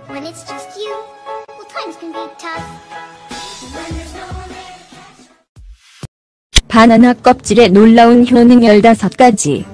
When it's just you, well, times can be tough. When there's no one there to catch. 바나나 껍질의 놀라운 효능 15가지.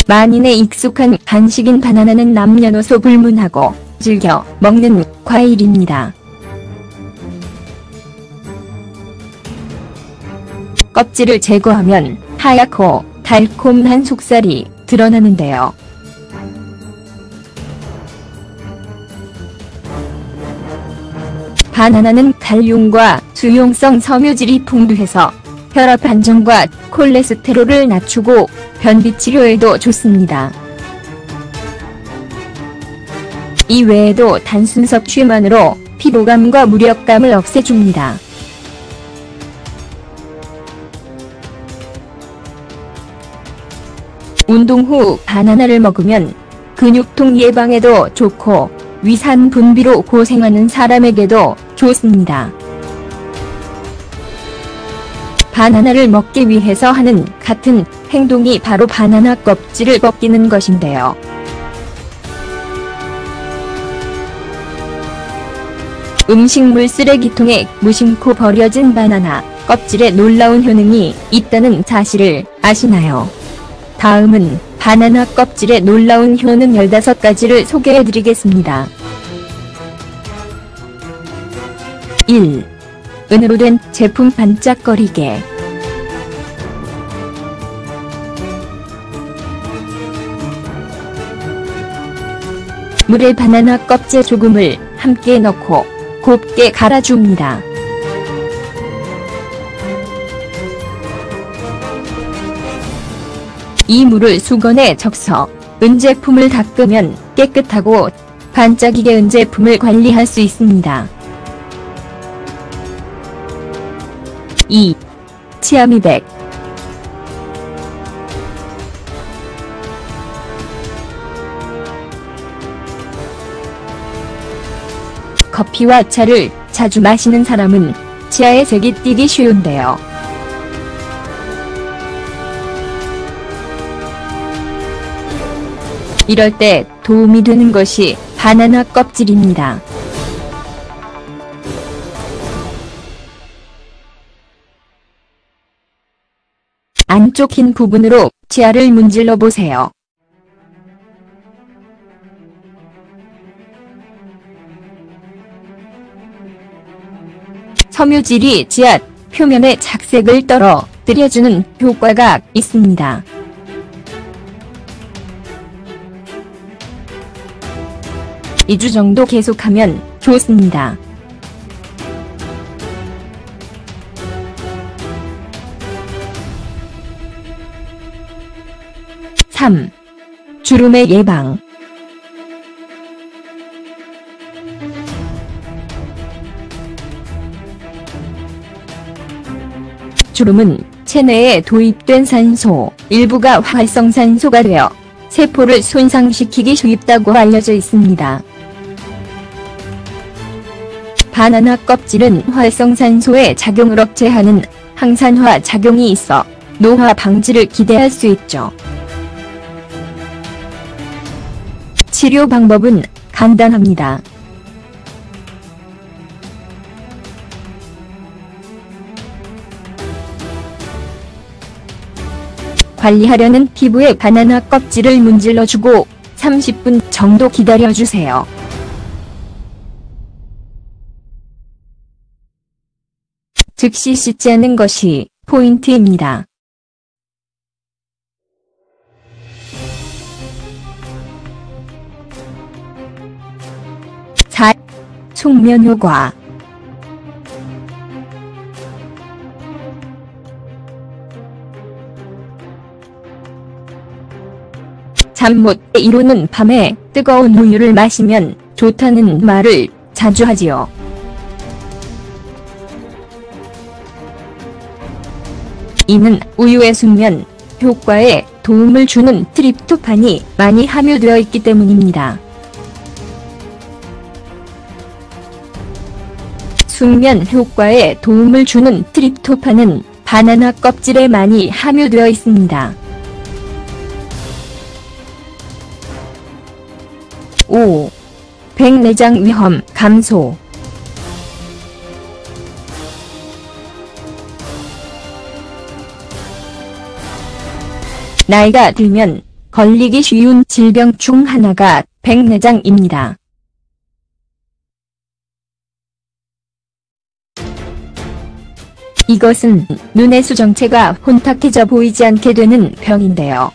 만인에 익숙한 간식인 바나나는 남녀노소 불문하고 즐겨 먹는 과일입니다. 껍질을 제거하면 하얗고 달콤한 속살이 드러나는데요. 바나나는 칼륨과 수용성 섬유질이 풍부해서 혈압 안정과 콜레스테롤을 낮추고 변비 치료에도 좋습니다. 이 외에도 단순 섭취만으로 피로감과 무력감을 없애줍니다. 운동 후 바나나를 먹으면 근육통 예방에도 좋고 위산 분비로 고생하는 사람에게도 좋습니다. 바나나를 먹기 위해서 하는 같은 행동이 바로 바나나 껍질을 벗기는 것인데요. 음식물 쓰레기통에 무심코 버려진 바나나 껍질에 놀라운 효능이 있다는 사실을 아시나요? 다음은 바나나 껍질의 놀라운 효능 15가지를 소개해드리겠습니다. 1. 은으로 된 제품 반짝거리게. 물에 바나나 껍질 조금을 함께 넣고 곱게 갈아줍니다. 이 물을 수건에 적셔 은제품을 닦으면 깨끗하고 반짝이게 은제품을 관리할 수 있습니다. 2. 치아미백. 커피와 차를 자주 마시는 사람은 치아에 색이 띠기 쉬운데요. 이럴 때 도움이 되는 것이 바나나 껍질입니다. 안쪽 흰 부분으로 치아를 문질러 보세요. 섬유질이 치아 표면의 착색을 떨어뜨려주는 효과가 있습니다. 2주 정도 계속하면 좋습니다. 3. 주름의 예방. 주름은 체내에 도입된 산소 일부가 활성산소가 되어 세포를 손상시키기 쉽다고 알려져 있습니다. 바나나 껍질은 활성산소의 작용을 억제하는 항산화 작용이 있어 노화 방지를 기대할 수 있죠. 치료 방법은 간단합니다. 관리하려는 피부에 바나나 껍질을 문질러주고 30분 정도 기다려주세요. 즉시 씻지 않는 것이 포인트입니다. 4. 숙면 효과. 잠 못 이루는 밤에 뜨거운 우유를 마시면 좋다는 말을 자주 하지요. 이는 우유의 숙면 효과에 도움을 주는 트립토판이 많이 함유되어 있기 때문입니다. 숙면 효과에 도움을 주는 트립토판은 바나나 껍질에 많이 함유되어 있습니다. 5. 백내장 위험 감소. 나이가 들면 걸리기 쉬운 질병 중 하나가 백내장입니다. 이것은 눈의 수정체가 혼탁해져 보이지 않게 되는 병인데요.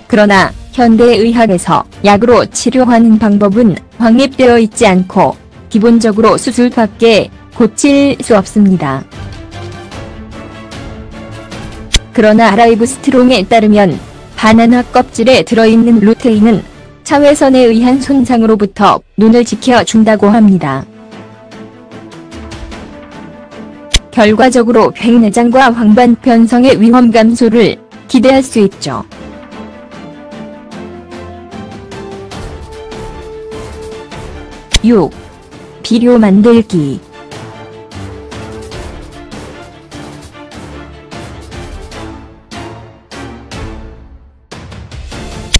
그러나 현대의학에서 약으로 치료하는 방법은 확립되어 있지 않고 기본적으로 수술밖에 고칠 수 없습니다. 그러나 라이브 스트롱에 따르면 바나나 껍질에 들어있는 루테인은 자외선에 의한 손상으로부터 눈을 지켜준다고 합니다. 결과적으로 백내장과 황반변성의 위험 감소를 기대할 수 있죠. 6. 비료 만들기.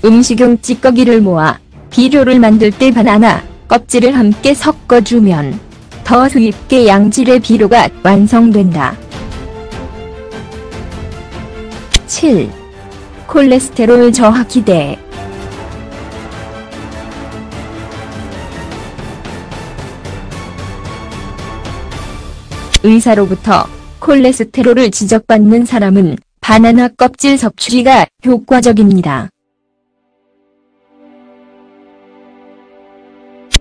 음식용 찌꺼기를 모아 비료를 만들 때 바나나 껍질을 함께 섞어주면 더 수입계 양질의 비료가 완성된다. 7. 콜레스테롤 저하 기대. 의사로부터 콜레스테롤을 지적받는 사람은 바나나 껍질 섭취가 효과적입니다.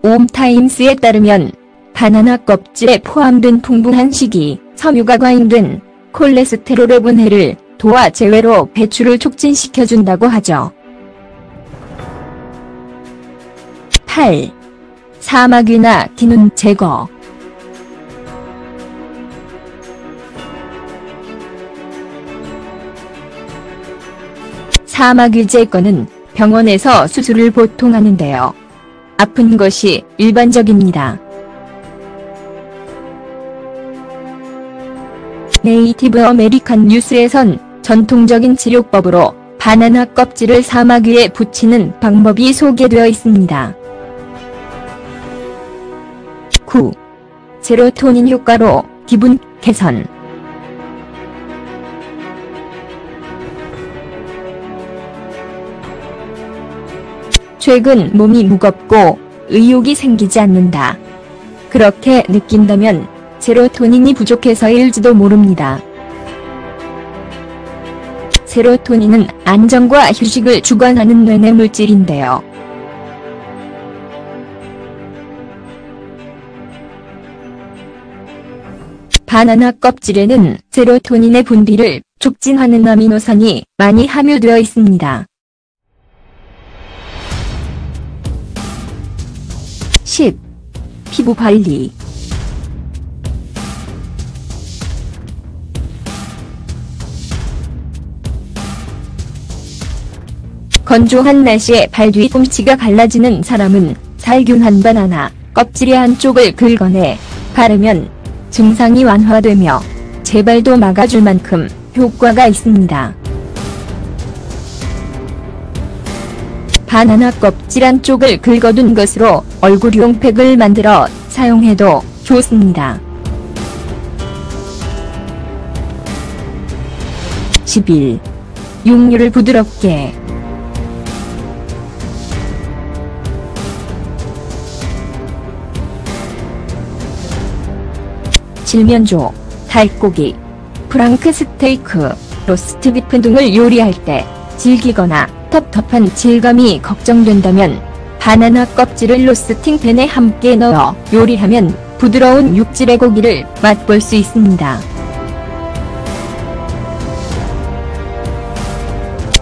옴타임스에 따르면 바나나 껍질에 포함된 풍부한 식이 섬유가 과잉된 콜레스테롤의 분해를 도와 제외로 배출을 촉진시켜준다고 하죠. 8. 사마귀나 기눈 제거. 사마귀 제거는 병원에서 수술을 보통 하는데요. 아픈 것이 일반적입니다. 네이티브 아메리칸 뉴스에선 전통적인 치료법으로 바나나 껍질을 사마귀에 붙이는 방법이 소개되어 있습니다. 9. 세로토닌 효과로 기분 개선. 최근 몸이 무겁고 의욕이 생기지 않는다. 그렇게 느낀다면 세로토닌이 부족해서일지도 모릅니다. 세로토닌은 안정과 휴식을 주관하는 뇌내 물질인데요. 바나나 껍질에는 세로토닌의 분비를 촉진하는 아미노산이 많이 함유되어 있습니다. 10. 피부 관리. 건조한 날씨에 발 뒤꿈치가 갈라지는 사람은 살균한 바나나 껍질의 한쪽을 긁어내 바르면 증상이 완화되며 재발도 막아줄 만큼 효과가 있습니다. 바나나 껍질 한쪽을 긁어둔 것으로 얼굴용 팩을 만들어 사용해도 좋습니다. 11. 육류를 부드럽게. 칠면조, 닭고기, 프랑크 스테이크, 로스트 비프 등을 요리할 때 질기거나 텁텁한 질감이 걱정된다면 바나나 껍질을 로스팅 팬에 함께 넣어 요리하면 부드러운 육질의 고기를 맛볼 수 있습니다.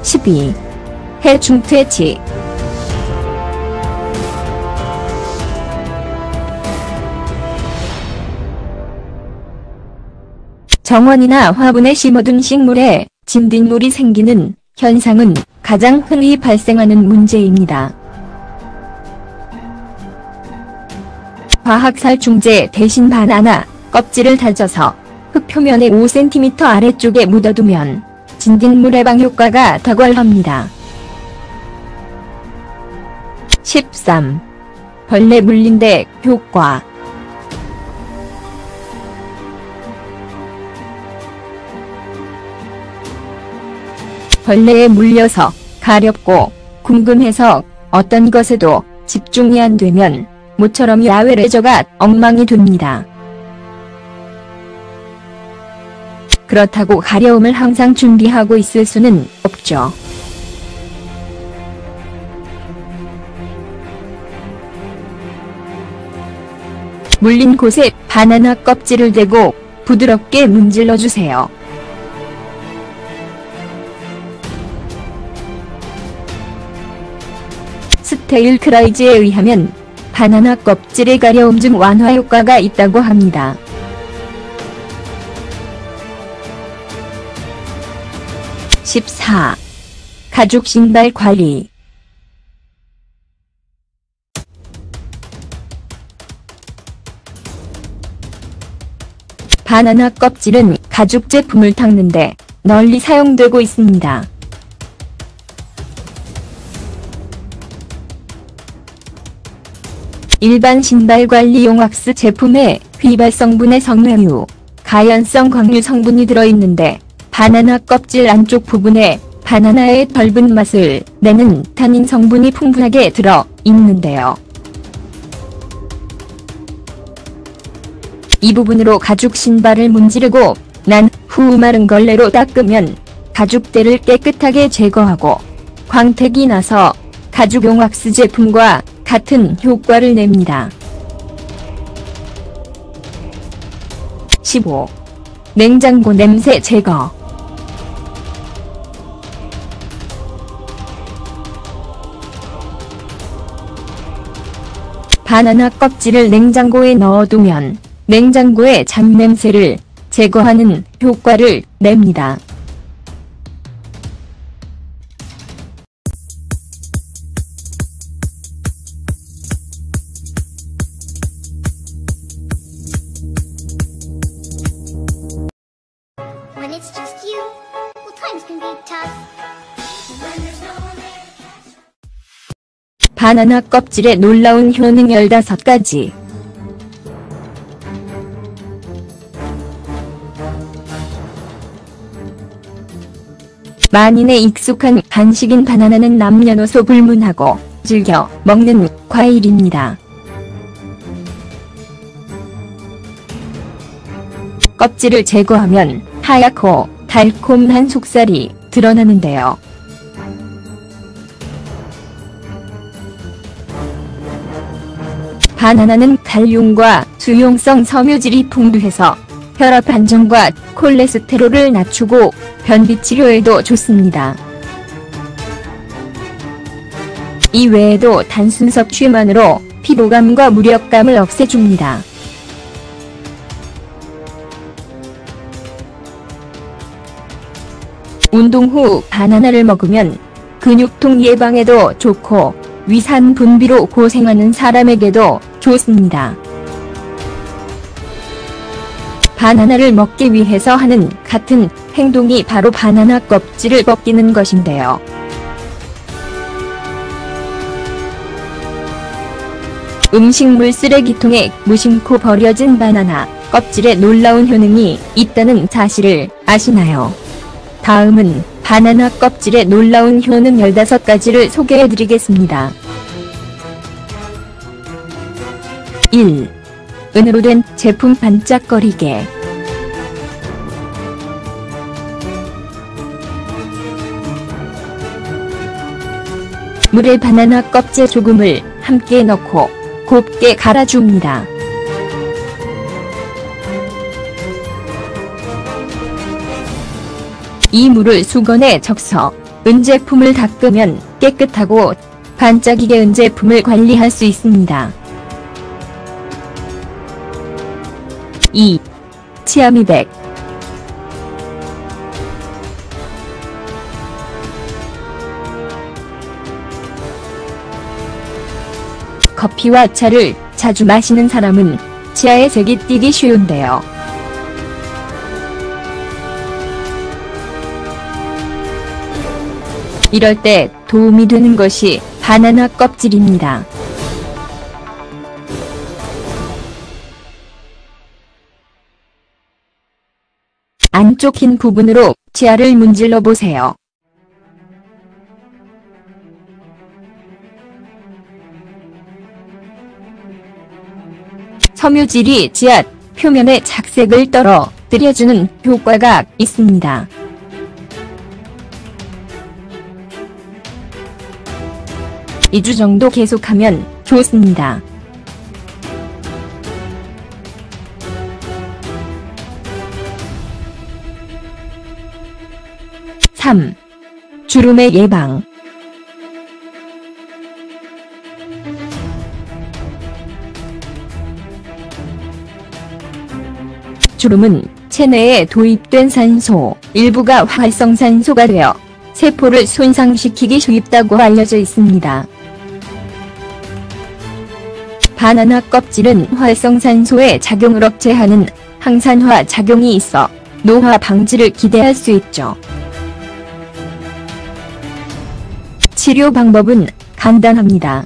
12. 해충퇴치. 정원이나 화분에 심어둔 식물에 진딧물이 생기는 현상은 가장 흔히 발생하는 문제입니다. 화학살충제 대신 바나나 껍질을 다져서 흙 표면의 5cm 아래쪽에 묻어두면 진딧물 예방 효과가 탁월합니다. 13. 벌레 물린 데 효과. 벌레에 물려서 가렵고 궁금해서 어떤 것에도 집중이 안 되면 모처럼 야외 레저가 엉망이 됩니다. 그렇다고 가려움을 항상 준비하고 있을 수는 없죠. 물린 곳에 바나나 껍질을 대고 부드럽게 문질러주세요. 스테일크라이즈에 의하면 바나나 껍질의 가려움증 완화 효과가 있다고 합니다. (14) 가죽 신발 관리. 바나나 껍질은 가죽 제품을 닦는데 널리 사용되고 있습니다. 일반 신발 관리용 왁스 제품에 휘발 성분의 성회유, 가연성 광류 성분이 들어있는데 바나나 껍질 안쪽 부분에 바나나의 떫은 맛을 내는 타닌 성분이 풍부하게 들어 있는데요. 이 부분으로 가죽 신발을 문지르고 난 후 마른 걸레로 닦으면 가죽때를 깨끗하게 제거하고 광택이 나서 가죽용 왁스 제품과 같은 효과를 냅니다. 15. 냉장고 냄새 제거. 바나나 껍질을 냉장고에 넣어두면 냉장고의 잡냄새를 제거하는 효과를 냅니다. When it's just you, well, times can be tough. When there's no one there to catch. 바나나 껍질의 놀라운 효능 15가지. 만인에 익숙한 간식인 바나나는 남녀노소 불문하고 즐겨 먹는 과일입니다. 껍질을 제거하면 하얗고 달콤한 속살이 드러나는데요. 바나나는 칼륨과 수용성 섬유질이 풍부해서 혈압 안정과 콜레스테롤을 낮추고 변비 치료에도 좋습니다. 이 외에도 단순 섭취만으로 피로감과 무력감을 없애줍니다. 운동 후 바나나를 먹으면 근육통 예방에도 좋고 위산 분비로 고생하는 사람에게도 좋습니다. 바나나를 먹기 위해서 하는 같은 행동이 바로 바나나 껍질을 벗기는 것인데요. 음식물 쓰레기통에 무심코 버려진 바나나 껍질에 놀라운 효능이 있다는 사실을 아시나요? 다음은 바나나 껍질의 놀라운 효능 15가지를 소개해드리겠습니다. 1. 은으로 된 제품 반짝거리게. 물에 바나나 껍질 조금을 함께 넣고 곱게 갈아줍니다. 이 물을 수건에 적셔 은제품을 닦으면 깨끗하고 반짝이게 은제품을 관리할 수 있습니다. 2. 치아미백. 커피와 차를 자주 마시는 사람은 치아에 색이 띄기 쉬운데요. 이럴 때 도움이 되는 것이 바나나 껍질입니다. 안쪽 흰 부분으로 치아를 문질러 보세요. 섬유질이 치아 표면의 착색을 떨어뜨려주는 효과가 있습니다. (2주) 정도 계속하면 좋습니다. 3. 주름의 예방. 주름은 체내에 도입된 산소 일부가 활성산소가 되어 세포를 손상시키기 쉽다고 알려져 있습니다. 바나나 껍질은 활성산소의 작용을 억제하는 항산화 작용이 있어 노화 방지를 기대할 수 있죠. 치료 방법은 간단합니다.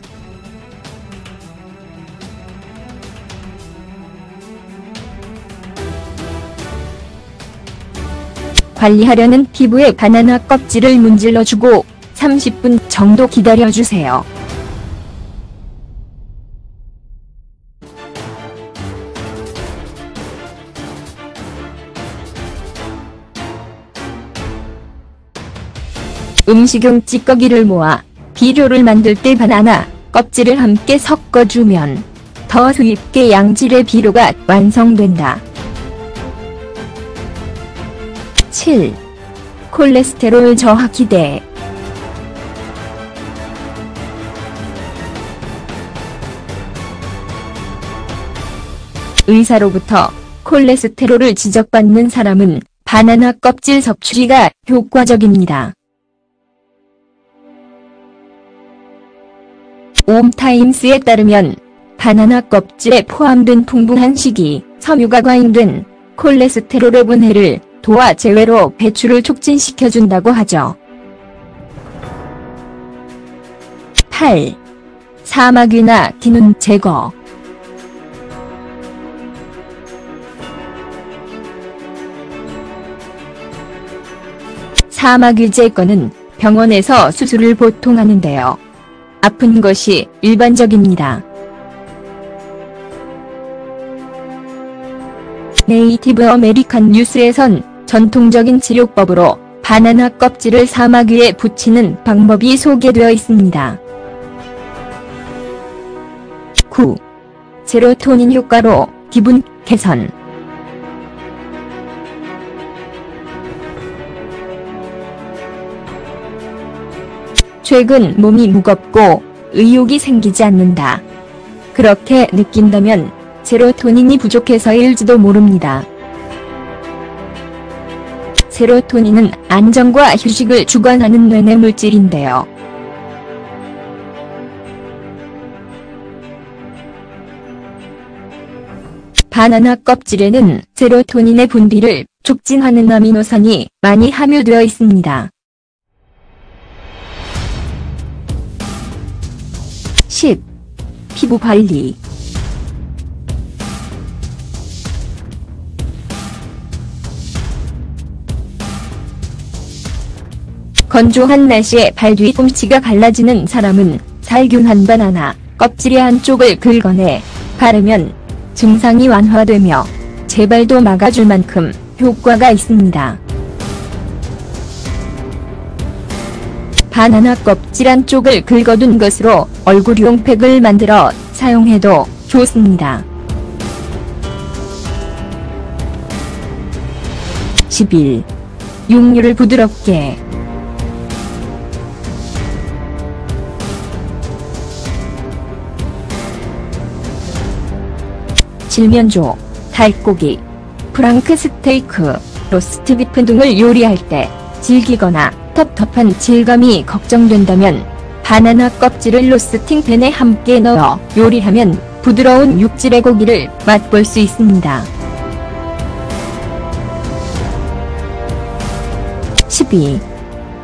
관리하려는 피부에 바나나 껍질을 문질러주고 30분 정도 기다려주세요. 음식용 찌꺼기를 모아 비료를 만들 때 바나나 껍질을 함께 섞어주면 더 수입계 양질의 비료가 완성된다. 7. 콜레스테롤 저하 기대. 의사로부터 콜레스테롤을 지적받는 사람은 바나나 껍질 섭취가 효과적입니다. 옴타임스에 따르면 바나나 껍질에 포함된 풍부한 식이 섬유가 과잉된 콜레스테롤의 분해를 도와 제외로 배출을 촉진시켜준다고 하죠. 8. 사마귀나 기눈 제거. 사마귀 제거는 병원에서 수술을 보통 하는데요. 아픈 것이 일반적입니다. 네이티브 아메리칸 뉴스에선 전통적인 치료법으로 바나나 껍질을 사마귀에 붙이는 방법이 소개되어 있습니다. 9. 세로토닌 효과로 기분 개선. 최근 몸이 무겁고 의욕이 생기지 않는다. 그렇게 느낀다면 세로토닌이 부족해서일지도 모릅니다. 세로토닌은 안정과 휴식을 주관하는 뇌내 물질인데요. 바나나 껍질에는 세로토닌의 분비를 촉진하는 아미노산이 많이 함유되어 있습니다. 10. 피부 관리. 건조한 날씨에 발 뒤꿈치가 갈라지는 사람은 살균한 바나나 껍질의 한쪽을 긁어내 바르면 증상이 완화되며 재발도 막아줄 만큼 효과가 있습니다. 바나나 껍질 한쪽을 긁어둔 것으로 얼굴용 팩을 만들어 사용해도 좋습니다. 11. 육류를 부드럽게. 칠면조, 달고기, 프랑크 스테이크, 로스트 비프 등을 요리할 때 질기거나 텁텁한 질감이 걱정된다면 바나나 껍질을 로스팅 팬에 함께 넣어 요리하면 부드러운 육질의 고기를 맛볼 수 있습니다. 12.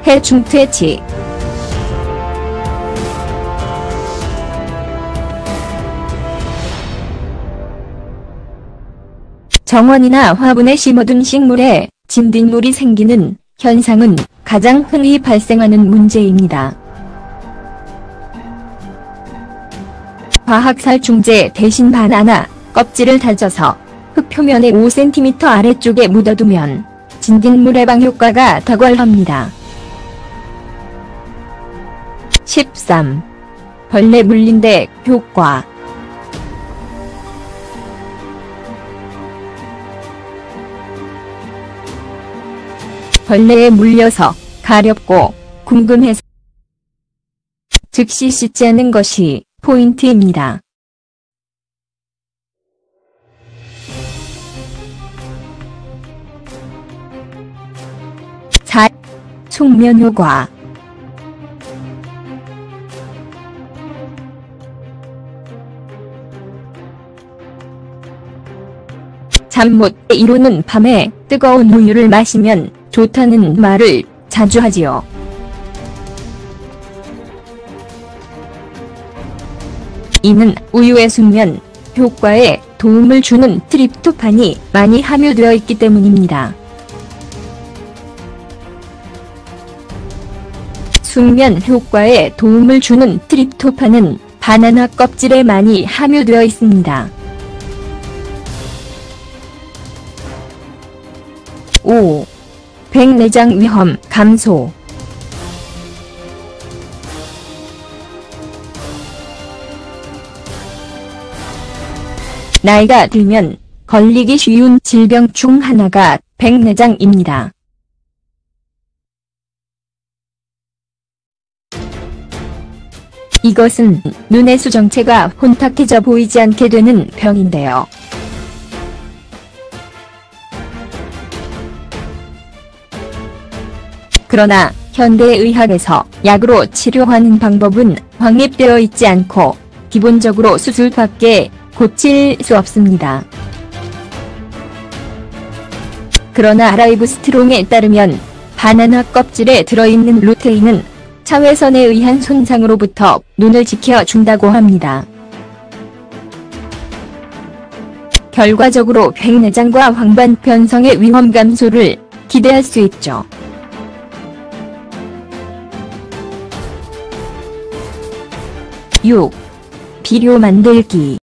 해충퇴치. 정원이나 화분에 심어둔 식물에 진딧물이 생기는 현상은 가장 흔히 발생하는 문제입니다. 화학살충제 대신 바나나 껍질을 다져서 흙 표면의 5cm 아래쪽에 묻어두면 진딧물 예방 효과가 탁월합니다. 13. 벌레 물린 데 효과. 벌레에 물려서 가렵고 궁금해서 즉시 씻지 않는 것이 포인트입니다. 4. 숙면 효과. 잠 못 이루는 밤에 뜨거운 우유를 마시면 좋다는 말을 자주 하지요. 이는 우유의 숙면 효과에 도움을 주는 트립토판이 많이 함유되어 있기 때문입니다. 숙면 효과에 도움을 주는 트립토판은 바나나 껍질에 많이 함유되어 있습니다. 5. 백내장 위험 감소. 나이가 들면 걸리기 쉬운 질병 중 하나가 백내장입니다. 이것은 눈의 수정체가 혼탁해져 보이지 않게 되는 병인데요. 그러나 현대의학에서 약으로 치료하는 방법은 확립되어 있지 않고 기본적으로 수술밖에 고칠 수 없습니다. 그러나 라이브스트롱에 따르면 바나나 껍질에 들어있는 루테인은 자외선에 의한 손상으로부터 눈을 지켜준다고 합니다. 결과적으로 백내장과 황반변성의 위험 감소를 기대할 수 있죠. 6. 비료 만들기.